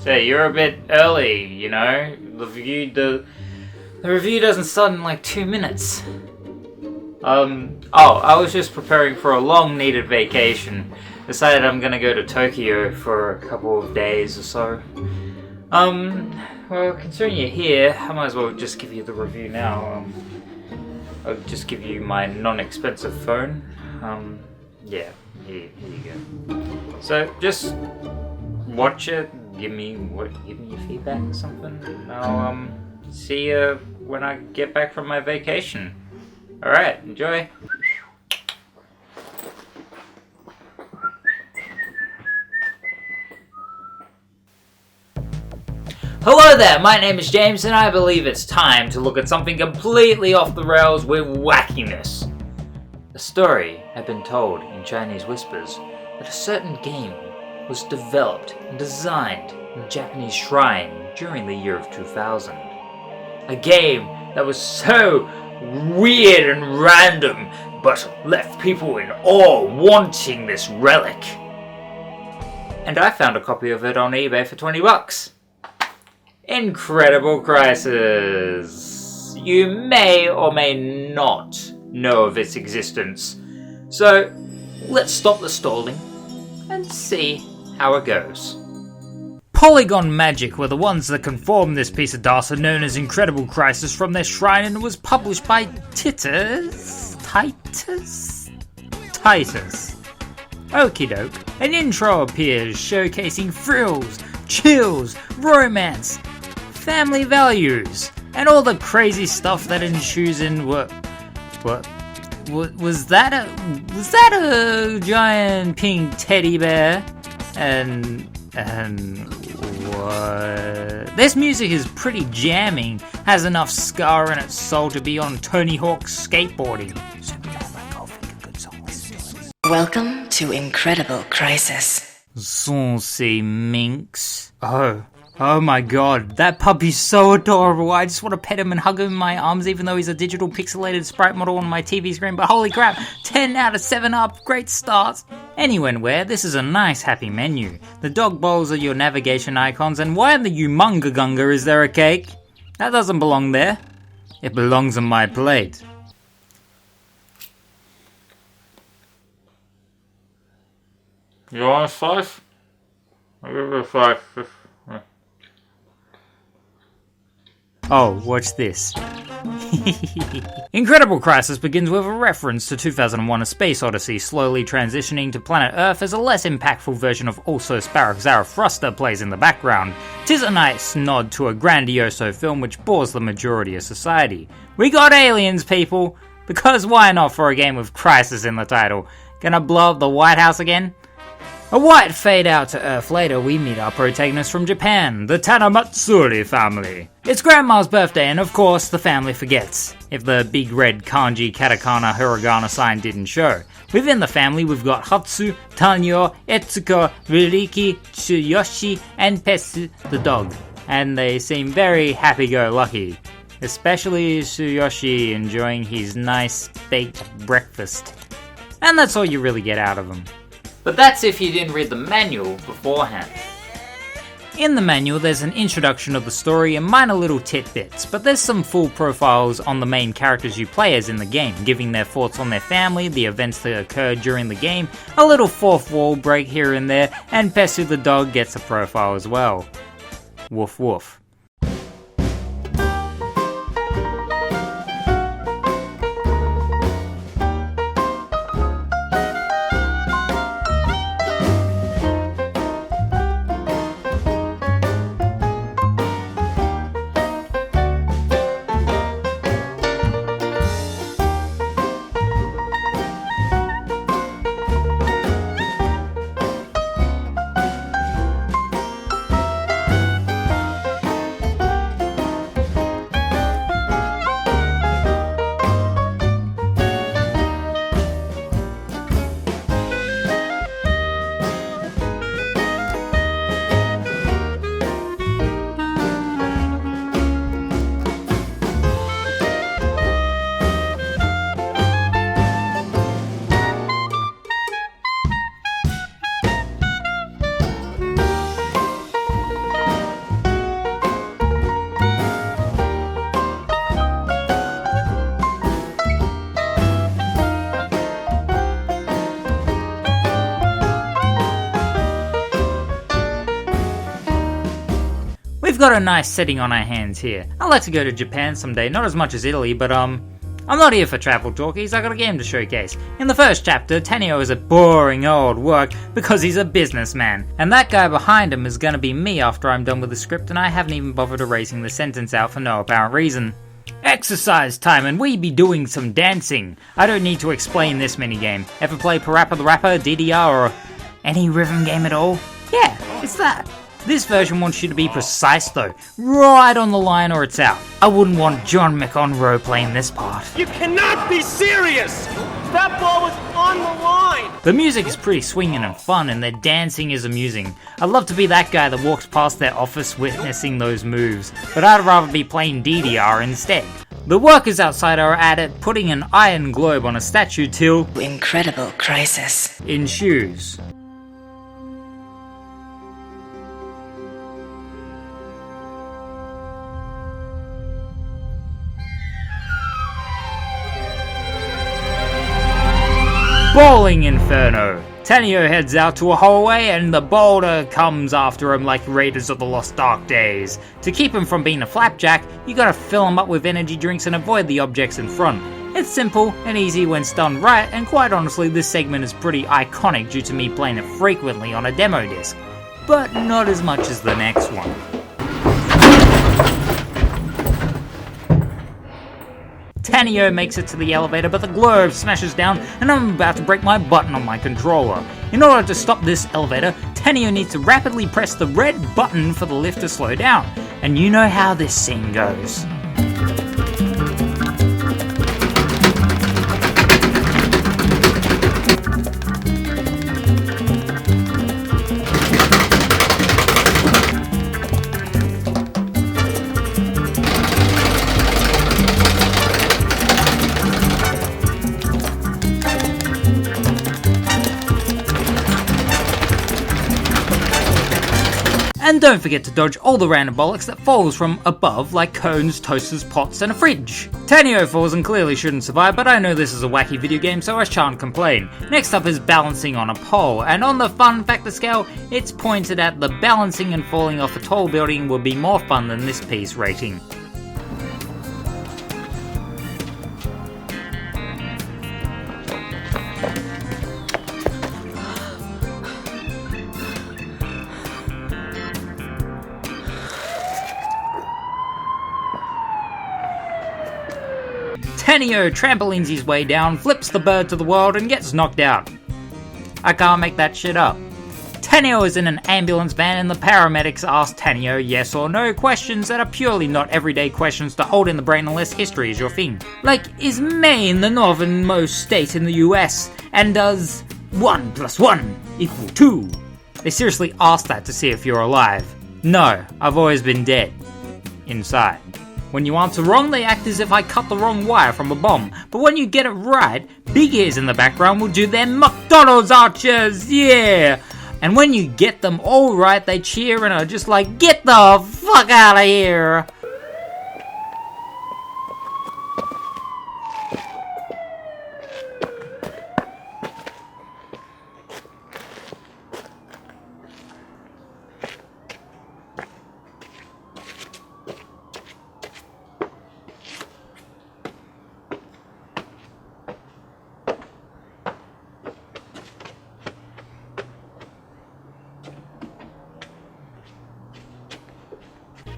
So you're a bit early, you know? The review doesn't start in like 2 minutes. I was just preparing for a long needed vacation. Decided I'm gonna go to Tokyo for a couple of days or so. Well, considering you're here, I might as well just give you the review now. I'll just give you my non-expensive phone. Yeah, here you go. So, just watch it, give me your feedback or something, and I'll, see you when I get back from my vacation. Alright, enjoy! Hello there, my name is James, and I believe it's time to look at something completely off the rails with wackiness. A story had been told in Chinese whispers that a certain game was developed and designed in a Japanese shrine during the year of 2000. A game that was so weird and random, but left people in awe wanting this relic. And I found a copy of it on eBay for $20. Incredible Crisis. You may or may not know of its existence. So, let's stop the stalling and see how it goes. Polygon Magic were the ones that conformed this piece of data known as Incredible Crisis from their shrine, and it was published by Titus? Okie doke. An intro appears showcasing thrills, chills, romance, family values, and all the crazy stuff that ensues in what was that a giant pink teddy bear? And what? This music is pretty jamming, has enough scar in its soul to be on Tony Hawk's skateboarding. Welcome to Incredible Crisis. Saucy minx. Oh my god, that puppy's so adorable. I just want to pet him and hug him in my arms, even though he's a digital pixelated sprite model on my TV screen. But holy crap, 10 out of 7 up, great start. Anywhere, this is a nice happy menu. The dog bowls are your navigation icons, and why in the Umunga Gunga is there a cake? That doesn't belong there. It belongs on my plate. You want a slice? I'll give you a slice. Oh, watch this. Incredible Crisis begins with a reference to 2001: A Space Odyssey, slowly transitioning to planet Earth as a less impactful version of Also Sparrow Zarathustra plays in the background. 'Tis a nice nod to a grandioso film which bores the majority of society. We got aliens, people! Because why not for a game with Crisis in the title? Gonna blow up the White House again? A white fade out to Earth later, we meet our protagonist from Japan, the Tanamatsuri family. It's Grandma's birthday, and of course, the family forgets, if the big red kanji, katakana, hiragana sign didn't show. Within the family, we've got Hatsu, Tanyo, Etsuko, Ririki, Tsuyoshi, and Petsu, the dog. And they seem very happy-go-lucky. Especially Tsuyoshi enjoying his nice baked breakfast. And that's all you really get out of him. But that's if you didn't read the manual beforehand. In the manual there's an introduction of the story and minor little tidbits, but there's some full profiles on the main characters you play as in the game, giving their thoughts on their family, the events that occurred during the game, a little fourth wall break here and there, and Petsu the dog gets a profile as well. Woof woof. got a nice setting on our hands here. I'd like to go to Japan someday, not as much as Italy, but I'm not here for travel talkies, I got a game to showcase. In the first chapter, Tenio is a boring old work because he's a businessman. And that guy behind him is gonna be me after I'm done with the script, and I haven't even bothered erasing the sentence out for no apparent reason. Exercise time, and we be doing some dancing. I don't need to explain this minigame. Ever play Parappa the Rapper, DDR, or any rhythm game at all? Yeah, it's that. This version wants you to be precise though, right on the line or it's out. I wouldn't want John McEnroe playing this part. You cannot be serious! That ball was on the line! The music is pretty swinging and fun, and their dancing is amusing. I'd love to be that guy that walks past their office witnessing those moves, but I'd rather be playing DDR instead. The workers outside are at it, putting an iron globe on a statue till Incredible crisis. ensues. Bowling Inferno! Tenio heads out to a hallway and the boulder comes after him like Raiders of the Lost Ark days. To keep him from being a flapjack, you gotta fill him up with energy drinks and avoid the objects in front. It's simple and easy when it's done right, and quite honestly this segment is pretty iconic due to me playing it frequently on a demo disc. But not as much as the next one. Tenio makes it to the elevator, but the globe smashes down and I'm about to break my button on my controller. In order to stop this elevator, Tenio needs to rapidly press the red button for the lift to slow down. And you know how this scene goes. And don't forget to dodge all the random bollocks that falls from above like cones, toasters, pots and a fridge. Tenio falls and clearly shouldn't survive, but I know this is a wacky video game so I shan't complain. Next up is balancing on a pole, and on the fun factor scale, it's pointed at the balancing and falling off a tall building would be more fun than this piece rating. Tenio trampolines his way down, flips the bird to the world and gets knocked out. I can't make that shit up. Tenio is in an ambulance van and the paramedics ask Tenio yes or no questions that are purely not everyday questions to hold in the brain unless history is your thing. Like, is Maine the northernmost state in the US? And does 1 + 1 = 2? They seriously ask that to see if you're alive. No, I've always been dead. Inside. When you answer wrong, they act as if I cut the wrong wire from a bomb. But when you get it right, big ears in the background will do their McDonald's arches, yeah! And when you get them all right, they cheer and are just like, get the fuck out of here!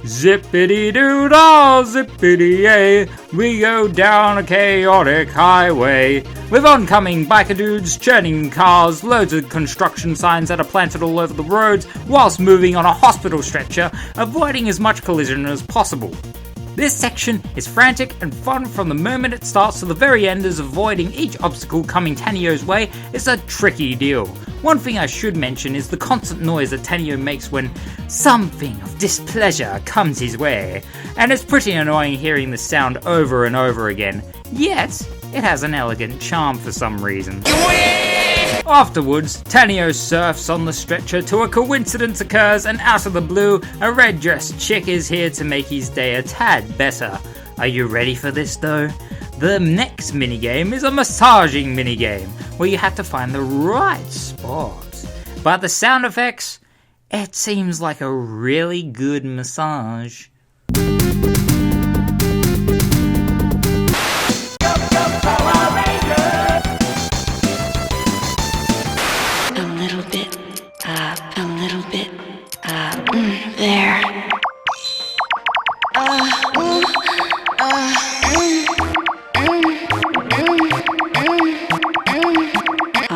Zippity-doo-dah, zippity-yay, we go down a chaotic highway, with oncoming biker dudes, churning cars, loads of construction signs that are planted all over the roads, whilst moving on a hospital stretcher, avoiding as much collision as possible. This section is frantic and fun from the moment it starts to the very end, as avoiding each obstacle coming Tenio's way is a tricky deal. One thing I should mention is the constant noise that Tenio makes when something of displeasure comes his way, and it's pretty annoying hearing the sound over and over again, yet it has an elegant charm for some reason. Afterwards, Tenio surfs on the stretcher till a coincidence occurs and out of the blue, a red-dressed chick is here to make his day a tad better. Are you ready for this though? The next minigame is a massaging minigame, where you have to find the right spot. But the sound effects, It seems like a really good massage. There.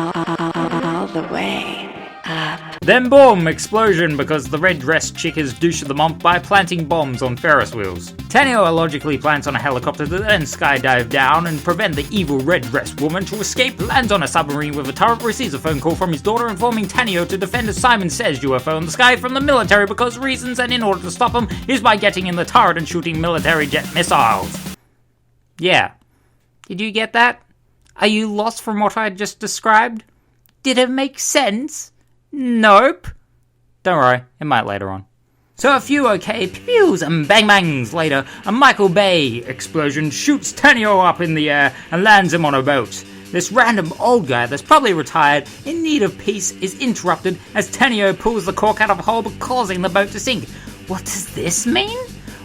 All the way up. Then boom, explosion because the red dressed chick has douched the month by planting bombs on Ferris wheels. Tanio illogically plants on a helicopter to then skydive down and prevent the evil red dressed woman to escape, lands on a submarine with a turret, receives a phone call from his daughter informing Tanio to defend a Simon Says UFO in the sky from the military because reasons, and in order to stop him is by getting in the turret and shooting military jet missiles. Yeah. Did you get that? Are you lost from what I just described? Did it make sense? Nope. Don't worry, it might later on. So a few okay pews and bang bangs later, a Michael Bay explosion shoots Tanio up in the air and lands him on a boat. This random old guy that's probably retired, in need of peace, is interrupted as Tanio pulls the cork out of a hole causing the boat to sink. What does this mean?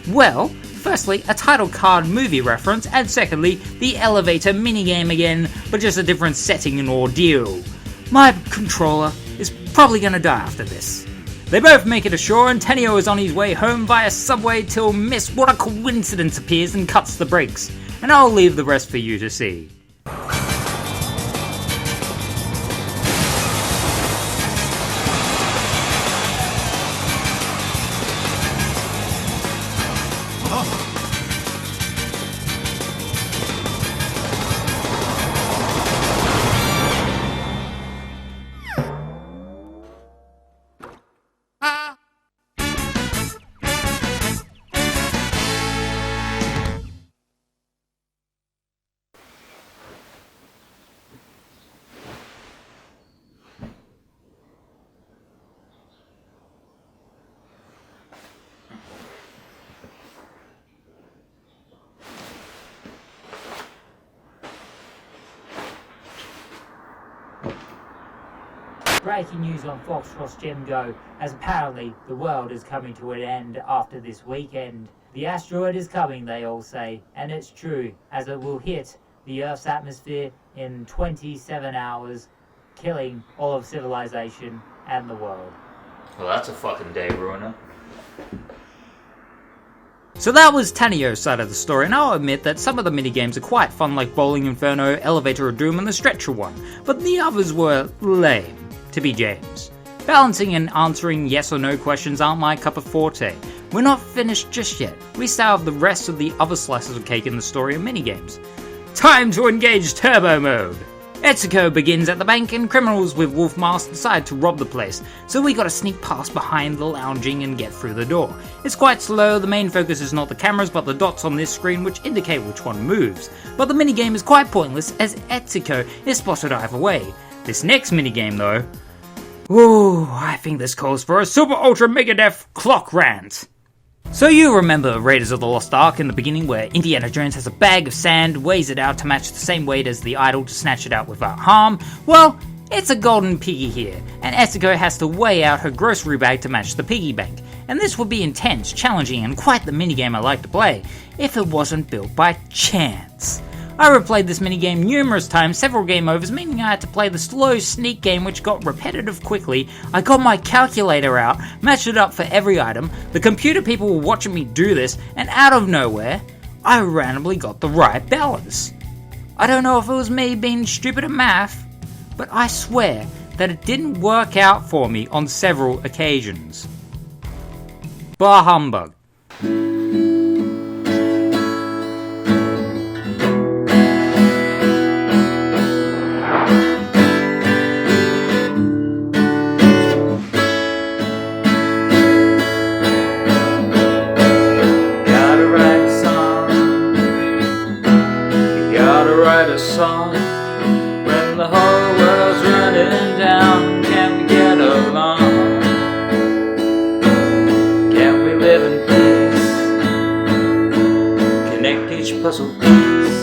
Well, firstly, a title card movie reference, and secondly, the elevator minigame again, but just a different setting and ordeal. My controller is probably gonna die after this. They both make it ashore and Tanio is on his way home via subway till Miss What a Coincidence appears and cuts the brakes. And I'll leave the rest for you to see. Breaking news on Foxtrot's Gem Go, as apparently the world is coming to an end after this weekend. The asteroid is coming, they all say, and it's true, as it will hit the Earth's atmosphere in 27 hours, killing all of civilization and the world. Well, that's a fucking day ruiner. So that was Tanio's side of the story, and I'll admit that some of the minigames are quite fun, like Bowling Inferno, Elevator of Doom, and the Stretcher one, but the others were lame, to be James. Balancing and answering yes or no questions aren't my cup of forte. We're not finished just yet. We still have the rest of the other slices of cake in the story and minigames. Time to engage Turbo Mode! Etsuko begins at the bank and criminals with wolf masks decide to rob the place, so we gotta sneak past behind the lounging and get through the door. It's quite slow, the main focus is not the cameras but the dots on this screen which indicate which one moves. But the minigame is quite pointless as Etsuko is spotted either way. This next minigame though, ooh, I think this calls for a super ultra mega def clock rant. So you remember Raiders of the Lost Ark in the beginning where Indiana Jones has a bag of sand, weighs it out to match the same weight as the idol to snatch it out without harm? Well, it's a golden piggy here, and Etsuko has to weigh out her grocery bag to match the piggy bank. And this would be intense, challenging, and quite the minigame I like to play, if it wasn't built by chance. I replayed this minigame numerous times, several game overs, meaning I had to play the slow sneak game which got repetitive quickly. I got my calculator out, matched it up for every item, the computer people were watching me do this, and out of nowhere, I randomly got the right balance. I don't know if it was me being stupid at math, but I swear that it didn't work out for me on several occasions. Bah humbug. Song when the whole world's running down. Can we get along? Can we live in peace? Connect each puzzle piece.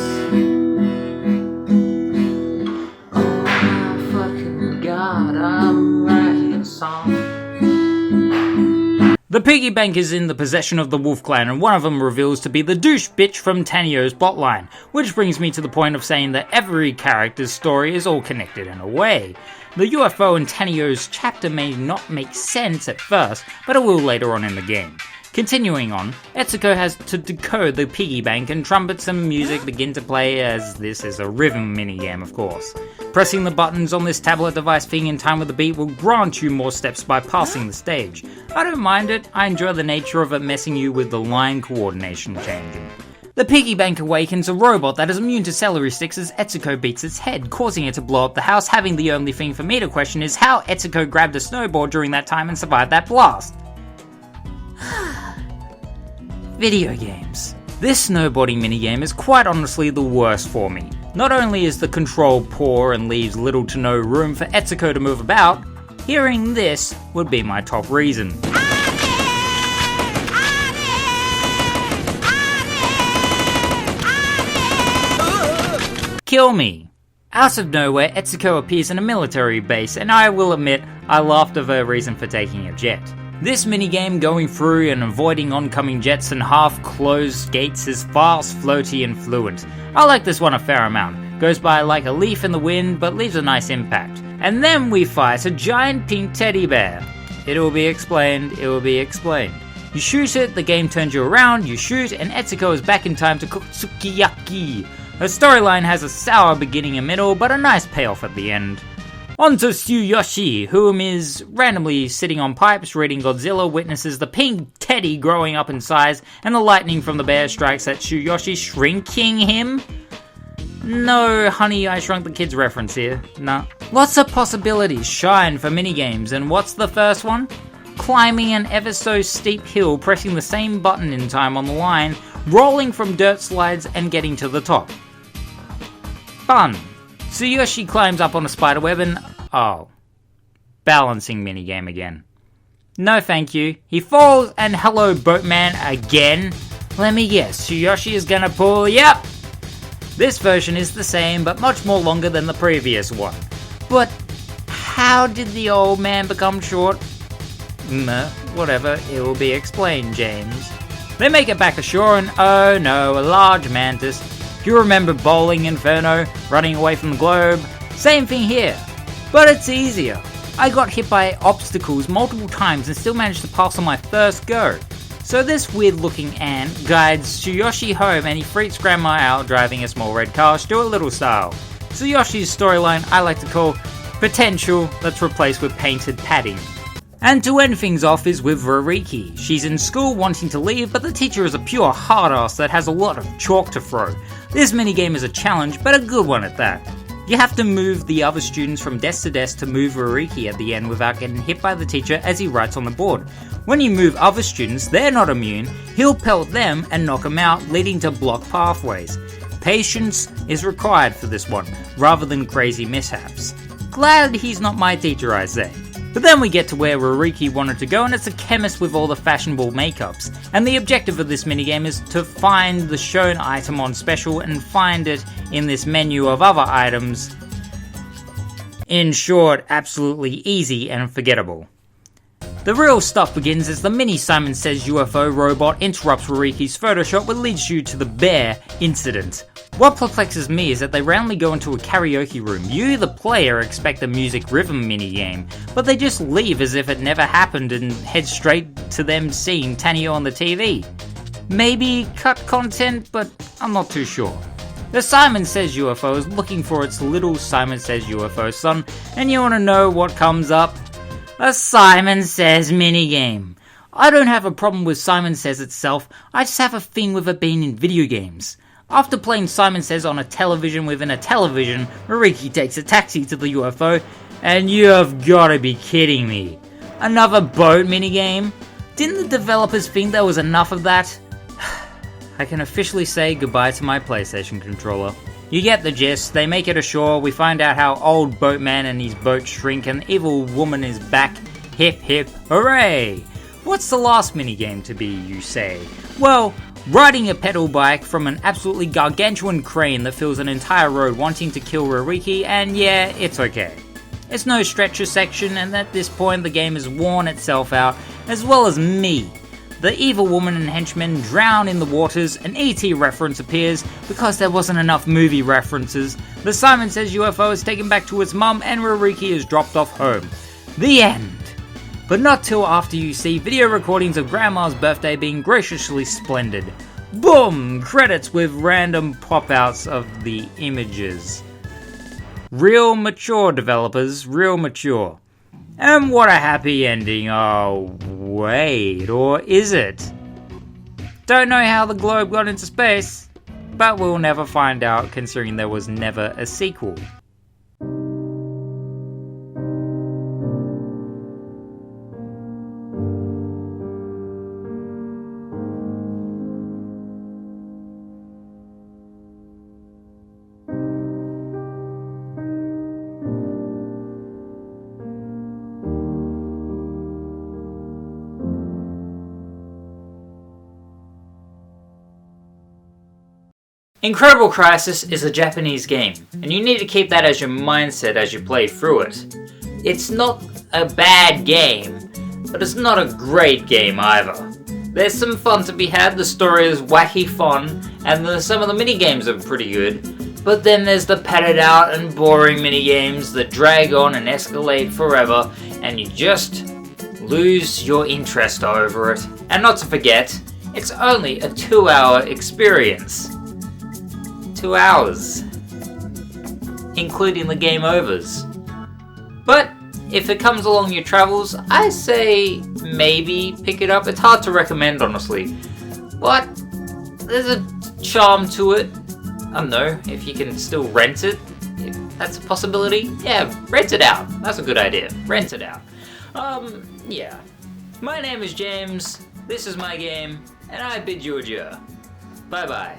Oh my fucking God, I'm writing a song. piggy bank is in the possession of the Wolf Clan, and one of them reveals to be the douche bitch from Tanio's plotline, which brings me to the point of saying that every character's story is all connected in a way. The UFO in Tanio's chapter may not make sense at first, but it will later on in the game. Continuing on, Etsuko has to decode the piggy bank and trumpets and music begin to play, as this is a rhythm minigame of course. Pressing the buttons on this tablet device thing in time with the beat will grant you more steps by passing the stage. I don't mind it, I enjoy the nature of it messing you with the line coordination changing. The piggy bank awakens a robot that is immune to celery sticks as Etsuko beats its head, causing it to blow up the house. Having the only thing for me to question is how Etsuko grabbed a snowboard during that time and survived that blast. Video games. This snowboarding minigame is quite honestly the worst for me. Not only is the control poor and leaves little to no room for Etsuko to move about, hearing this would be my top reason. Kill me. Out of nowhere, Etsuko appears in a military base, and I will admit, I laughed at her reason for taking a jet. This minigame going through and avoiding oncoming jets and half-closed gates is fast, floaty, and fluent. I like this one a fair amount. Goes by like a leaf in the wind, but leaves a nice impact. And then we fight a giant pink teddy bear. It will be explained, it will be explained. You shoot it, the game turns you around, you shoot, and Etsuko is back in time to cook sukiyaki. Her storyline has a sour beginning and middle, but a nice payoff at the end. On to Tsuyoshi, whom is randomly sitting on pipes reading Godzilla, witnesses the pink teddy growing up in size, and the lightning from the bear strikes at Tsuyoshi, shrinking him? No Honey, I Shrunk the Kids reference here, nah. Lots of possibilities shine for minigames, and what's the first one? Climbing an ever so steep hill, pressing the same button in time on the line, rolling from dirt slides and getting to the top. Fun. Tsuyoshi climbs up on a spiderweb and... oh. Balancing minigame again. No thank you. He falls and hello boatman again. Let me guess, Tsuyoshi is gonna pull... yep! This version is the same but much more longer than the previous one. But how did the old man become short? Whatever, it will be explained, James. They make it back ashore and oh no, a large mantis. Do you remember Bowling Inferno, running away from the globe? Same thing here, but it's easier. I got hit by obstacles multiple times and still managed to pass on my first go. So this weird looking ant guides Tsuyoshi home and he freaks grandma out driving a small red car, Stuart Little style. Tsuyoshi's storyline I like to call potential that's replaced with painted padding. And to end things off is with Ruriki. She's in school wanting to leave, but the teacher is a pure hard ass that has a lot of chalk to throw. This minigame is a challenge, but a good one at that. You have to move the other students from desk to desk to move Ruriki at the end without getting hit by the teacher as he writes on the board. When you move other students, they're not immune, he'll pelt them and knock them out, leading to blocked pathways. Patience is required for this one, rather than crazy mishaps. Glad he's not my teacher, I say. But then we get to where Ruriki wanted to go, and it's a chemist with all the fashionable makeups. And the objective of this minigame is to find the shown item on special and find it in this menu of other items. In short, absolutely easy and forgettable. The real stuff begins as the mini Simon Says UFO robot interrupts Ruriki's Photoshop, which leads you to the bear incident. What perplexes me is that they randomly go into a karaoke room. You, the player, expect a music rhythm minigame, but they just leave as if it never happened and head straight to them seeing Tanio on the TV. Maybe cut content, but I'm not too sure. The Simon Says UFO is looking for its little Simon Says UFO son, and you want to know what comes up? A Simon Says minigame. I don't have a problem with Simon Says itself, I just have a thing with it being in video games. After playing Simon Says on a television within a television, Ruriki takes a taxi to the UFO, and you've gotta be kidding me. Another boat minigame? Didn't the developers think there was enough of that? I can officially say goodbye to my PlayStation controller. You get the gist, they make it ashore, we find out how old Boatman and his boat shrink, and evil woman is back. Hip hip hooray! What's the last minigame to be, you say? Well, riding a pedal bike from an absolutely gargantuan crane that fills an entire road wanting to kill Ruriki, and yeah, it's okay. It's no stretcher section, and at this point the game has worn itself out, as well as me. The evil woman and henchmen drown in the waters, an E.T. reference appears because there wasn't enough movie references, the Simon Says UFO is taken back to its mum, and Rariki is dropped off home. The end! But not till after you see video recordings of Grandma's birthday being graciously splendid. Boom! Credits with random pop-outs of the images. Real mature developers, real mature. And what a happy ending. Oh, wait, or is it? Don't know how the globe got into space, but we'll never find out considering there was never a sequel. Incredible Crisis is a Japanese game, and you need to keep that as your mindset as you play through it. It's not a bad game, but it's not a great game either. There's some fun to be had, the story is wacky fun, and some of the minigames are pretty good, but then there's the padded out and boring minigames that drag on and escalate forever, and you just lose your interest over it. And not to forget, it's only a 2-hour experience. 2 hours, including the game overs. But if it comes along your travels, I say maybe pick it up. It's hard to recommend, honestly, but there's a charm to it. I don't know if you can still rent it, if that's a possibility. Yeah, rent it out. That's a good idea. Rent it out. Yeah. My name is James. This is my game, and I bid you adieu. Bye bye.